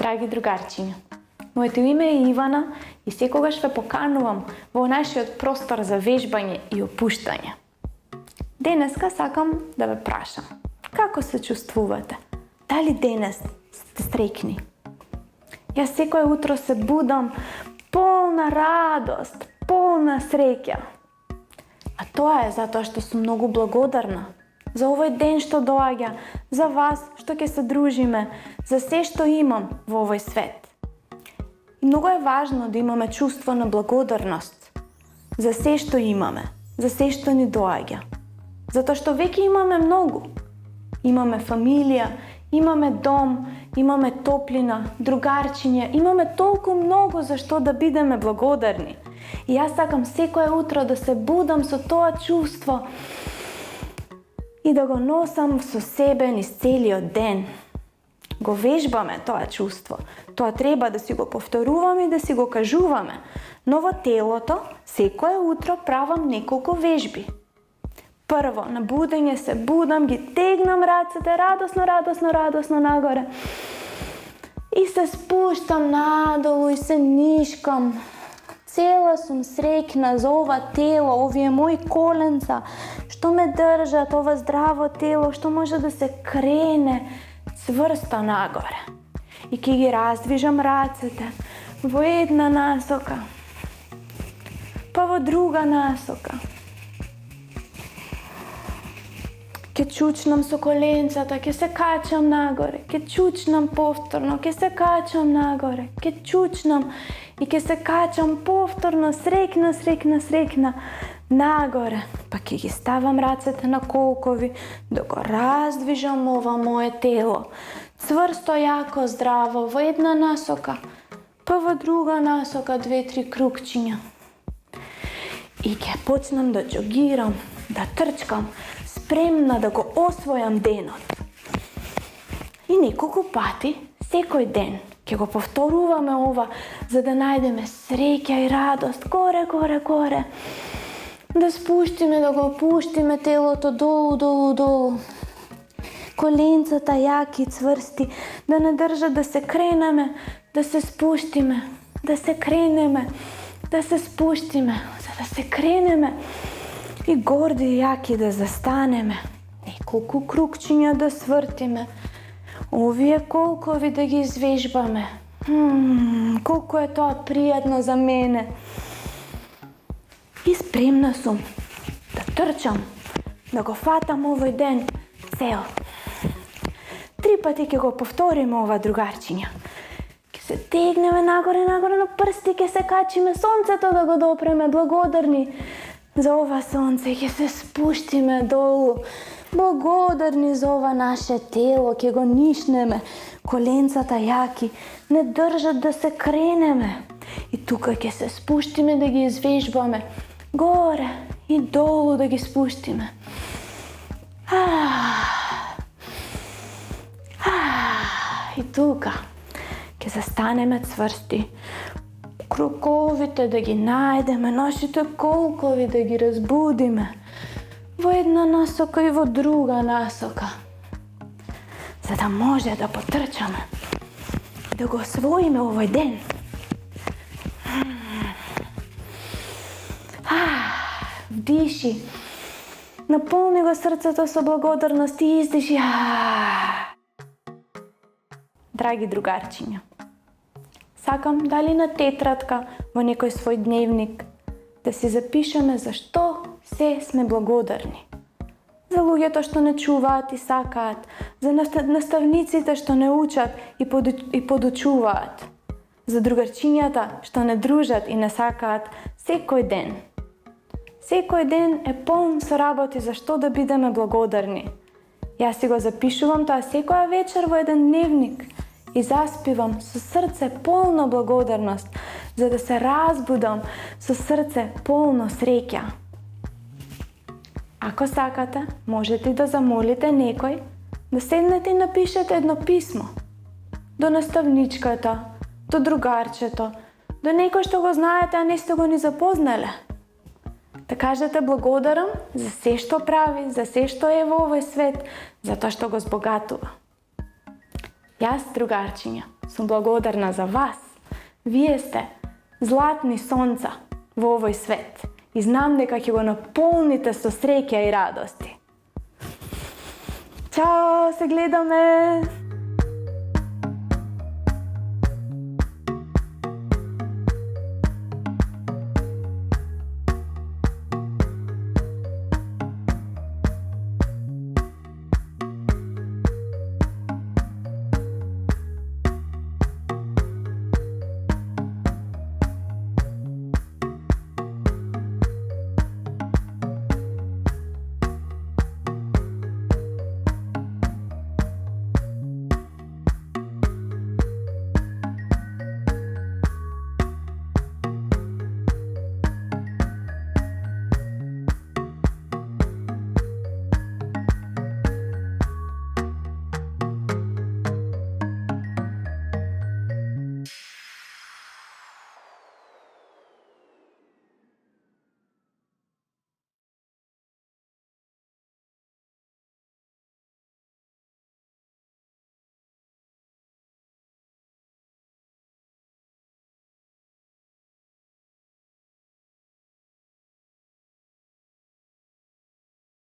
Драги другарчиња, моето име е Ивана и секогаш ве поканувам во нашиот простор за вежбање и опуштање. Денеска сакам да ве прашам, како се чувствувате? Дали денес сте среќни? Јас секое утро се будам полна радост, полна среќа. А тоа е затоа што сум многу благодарна за овој ден што доаѓа, за вас што ќе се дружиме, за се што имам во овој свет. И многу е важно да имаме чувство на благодарност за се што имаме, за се што ни доаѓа. Затоа што веќе имаме многу. Имаме фамилија, имаме дом, имаме топлина, другарчиња, имаме толку многу за што да бидеме благодарни. И јас сакам секое утро да се будам со тоа чувство и да го носам со себе низ целиот ден. Го вежбаме тоа чувство. Тоа треба да си го повторуваме и да си го кажуваме. Но во телото, секое утро правам неколку вежби. Прво, на будење се будам, ги тегнам рацете радосно нагоре. И се спуштам надолу и се нишкам. Цела сум среќна за ова тело, овие мои коленца, што ме држат, ова здраво тело, што може да се крене цврсто нагоре. И ќе ги раздвижам рацете во една насока, па во друга насока. Ќе чучнам со коленцата, ќе се качам нагоре, ќе чучнам повторно, ќе се качам нагоре, ќе чучнам и ќе се качам повторно, среќна нагоре. Па ќе ги ставам рацете на колкови, да го раздвижам ова мое тело. Цврсто, јако, здраво, во една насока, па во друга насока 2-3 кругчиња. И ќе почнам да џогирам, да трчкам, спремна да го освојам денот. И неколку пати, секој ден, ќе го повторуваме ова, за да најдеме среќа и радост, горе. Да спуштиме, да го опуштиме телото долу. Коленцата јаки, цврсти, да не држат да се кренеме, да се спуштиме, да се кренеме, да се спуштиме, за да се кренеме и горди и јаки да застанеме. Неколку кругчиња да свртиме, овие колкови да ги извежбаме. Колку е тоа пријатно за мене. И спремна сум да трчам, да го фатам овој ден цел. 3 пати ќе го повториме ова, другарчиња. Ќе се тегнеме нагоре на прсти, ќе се качиме сонцето да го допреме, благодарни за ова сонце, ќе се спуштиме долу, благодарни за ова наше тело, ќе го нишнеме, коленцата јаки, не држат да се кренеме. И тука ќе се спуштиме да ги извежбаме, горе и долу да ги спуштиме. И тука ќе застанеме цврсти, круговите да ги најдеме, нашите колкови да ги разбудиме во една насока и во друга насока, за да може да потрчаме, да го освоиме овој ден. Вдиши, наполни го срцето со благодарност и издиши. Драги другарчиња, сакам дали на тетрадка, во некој свој дневник, да си запишеме за што се сме благодарни. За луѓето што не чуваат и сакаат, за наставниците што не учат и подучуваат, за другарчињата што не дружат и не сакаат секој ден. Секој ден е полн со работи за што да бидеме благодарни. Јас си го запишувам тоа секоја вечер во еден дневник и заспивам со срце полно благодарност, за да се разбудам со срце полно среќа. Ако сакате, можете да замолите некој да седнете и напишете едно писмо до наставничката, до другарчето, до некој што го знаете, а не сте го ни запознале. Да кажете благодарам за се што прави, за се што е во овој свет, за тоа што го збогатува. Јас, другарчиња, Som blagodarna za vas. Вие сте златни сонца во овој свет и знам дека ќе го наполните со среќа и радости. Чао, се гледаме!